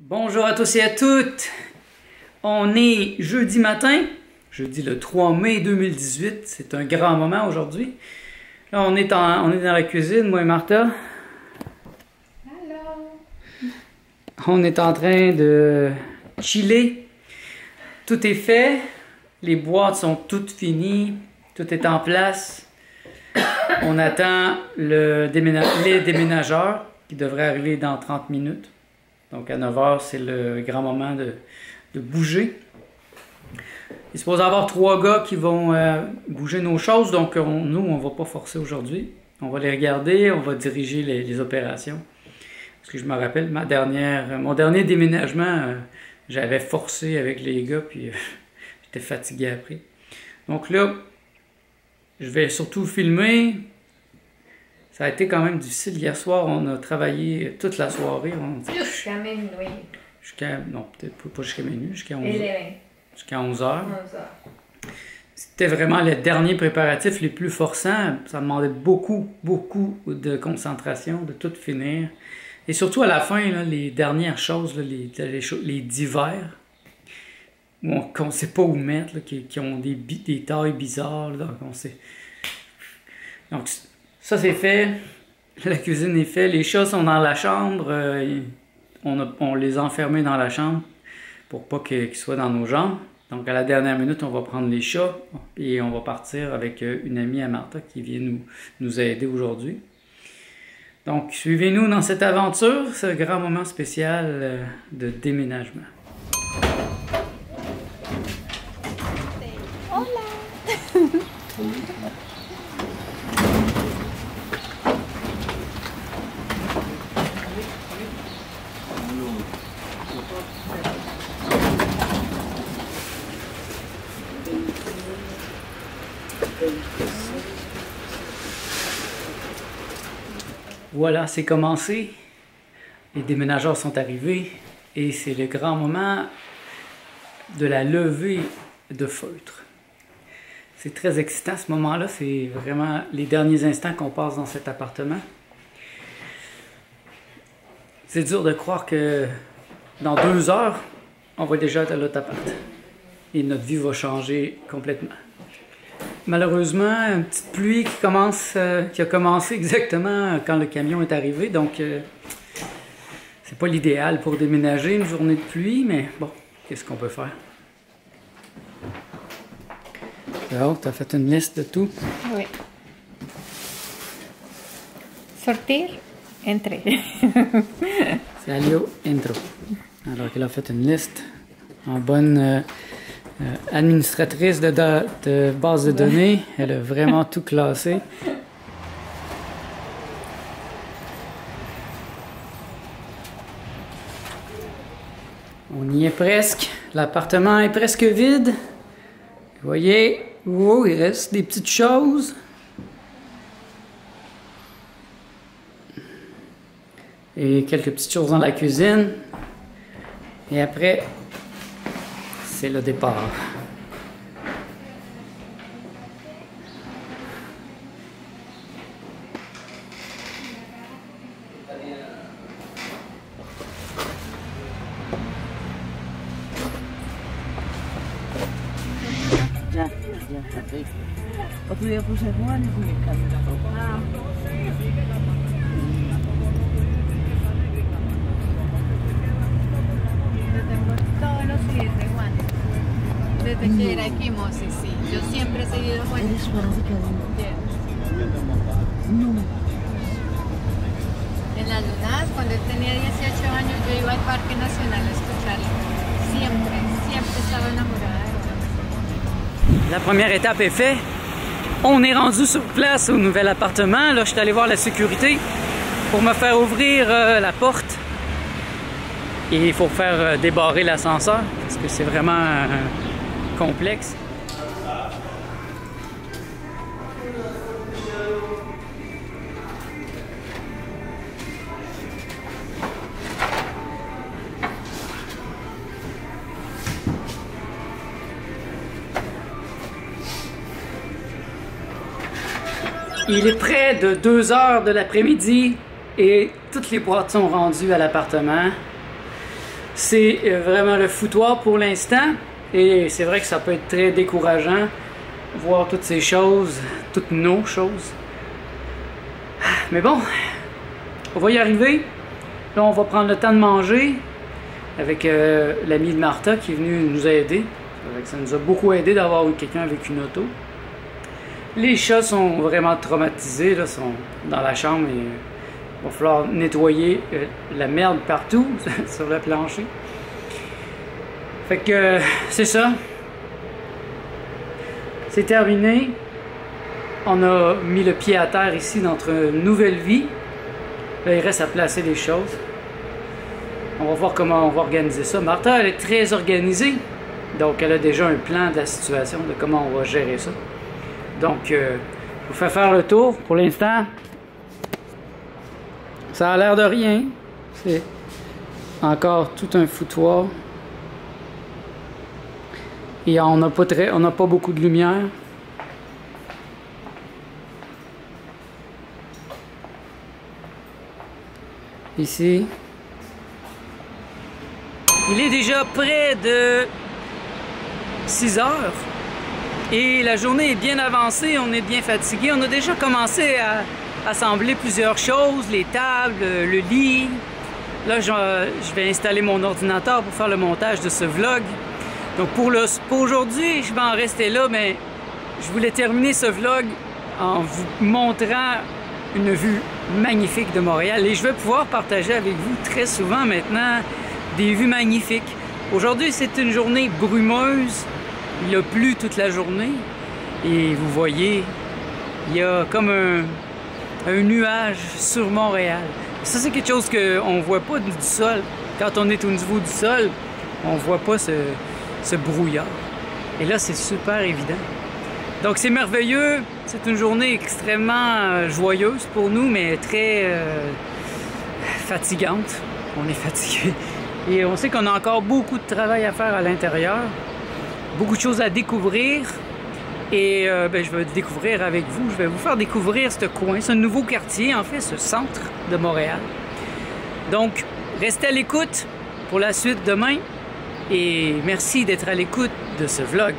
Bonjour à tous et à toutes. On est jeudi matin, jeudi le 3 mai 2018. C'est un grand moment aujourd'hui. Là, on est dans la cuisine, moi et Martha. Hello. On est en train de chiller. Tout est fait. Les boîtes sont toutes finies. Tout est en place. On attend les déménageurs qui devraient arriver dans 30 minutes. Donc à 9 h, c'est le grand moment de bouger. Il est supposé y avoir 3 gars qui vont bouger nos choses, donc nous, on ne va pas forcer aujourd'hui. On va les regarder, on va diriger les opérations. Parce que je me rappelle, mon dernier déménagement, j'avais forcé avec les gars, puis j'étais fatigué après. Donc là, je vais surtout filmer. Ça a été quand même difficile. Hier soir, on a travaillé toute la soirée. Jusqu'à minuit. Non, peut-être pas jusqu'à minuit, jusqu'à 11 h. Jusqu'à 11 h. 11 h. C'était vraiment les derniers préparatifs les plus forçants. Ça demandait beaucoup de concentration, de tout finir. Et surtout à la fin, là, les dernières choses, là, les divers, qu'on ne sait pas où mettre, là, qui ont des tailles bizarres. Là, donc, ça c'est fait, la cuisine est faite, les chats sont dans la chambre, on les a enfermés dans la chambre pour pas qu'ils soient dans nos jambes. Donc à la dernière minute, on va prendre les chats et on va partir avec une amie à Martha qui vient nous aider aujourd'hui. Donc suivez-nous dans cette aventure, ce grand moment spécial de déménagement. Voilà, c'est commencé. Les déménageurs sont arrivés et c'est le grand moment de la levée de feutre. C'est très excitant ce moment-là, c'est vraiment les derniers instants qu'on passe dans cet appartement. C'est dur de croire que dans 2 heures, on va déjà être à l'autre appart. Et notre vie va changer complètement. Malheureusement, une petite pluie qui a commencé exactement quand le camion est arrivé, donc c'est pas l'idéal pour déménager une journée de pluie, mais bon, qu'est-ce qu'on peut faire? Alors, tu as fait une liste de tout? Oui. Sortir, entrer. Salio, intro. Alors qu'elle a fait une liste en bonne administratrice de base de données. Elle a vraiment tout classé. On y est presque. L'appartement est presque vide. Vous voyez, oh, il reste des petites choses. Et quelques petites choses dans la cuisine. Et après, c'est le départ. Todos los días de Juan. Desde que era equimosis, sí. Yo siempre he seguido Juan. ¿Eres fanática de No. En las lunadas, cuando él tenía 18 años, yo iba al Parque Nacional a escucharlo. Siempre estaba enamorada de Juan. La première étape est faite. On est rendu sur place au nouvel appartement. Là, je suis allé voir la sécurité pour me faire ouvrir la porte. Et il faut faire débarrer l'ascenseur parce que c'est vraiment complexe. Il est près de 2 h de l'après-midi et toutes les boîtes sont rendues à l'appartement. c'est vraiment le foutoir pour l'instant. Et c'est vrai que ça peut être très décourageant, voir toutes ces choses, toutes nos choses. Mais bon, on va y arriver. Là, on va prendre le temps de manger avec l'ami de Martha qui est venu nous aider. Ça nous a beaucoup aidé d'avoir eu quelqu'un avec une auto. Les chats sont vraiment traumatisés, là, sont dans la chambre et il va falloir nettoyer la merde partout sur le plancher. Fait que c'est ça. C'est terminé. On a mis le pied à terre ici dans notre nouvelle vie. Là, il reste à placer les choses. On va voir comment on va organiser ça. Martha, elle est très organisée. Donc, elle a déjà un plan de la situation, de comment on va gérer ça. Donc, je vous fais faire le tour. Pour l'instant, ça a l'air de rien. C'est encore tout un foutoir. Et on n'a pas beaucoup de lumière. Ici. Il est déjà près de 6 heures. Et la journée est bien avancée, on est bien fatigué. On a déjà commencé à assembler plusieurs choses, les tables, le lit. Là, je vais installer mon ordinateur pour faire le montage de ce vlog. Donc pour aujourd'hui, je vais en rester là, mais je voulais terminer ce vlog en vous montrant une vue magnifique de Montréal. Et je vais pouvoir partager avec vous très souvent maintenant des vues magnifiques. Aujourd'hui, c'est une journée brumeuse. Il a plu toute la journée. Et vous voyez, il y a comme un nuage sur Montréal. Ça, c'est quelque chose qu'on ne voit pas du sol. Quand on est au niveau du sol, on ne voit pas ce brouillard. Et là, c'est super évident. Donc, c'est merveilleux. C'est une journée extrêmement joyeuse pour nous, mais très fatigante. On est fatigué. Et on sait qu'on a encore beaucoup de travail à faire à l'intérieur. Beaucoup de choses à découvrir. Et je vais découvrir avec vous. Je vais vous faire découvrir ce coin, ce nouveau quartier, en fait, ce centre de Montréal. Donc, restez à l'écoute pour la suite demain. Et merci d'être à l'écoute de ce vlog.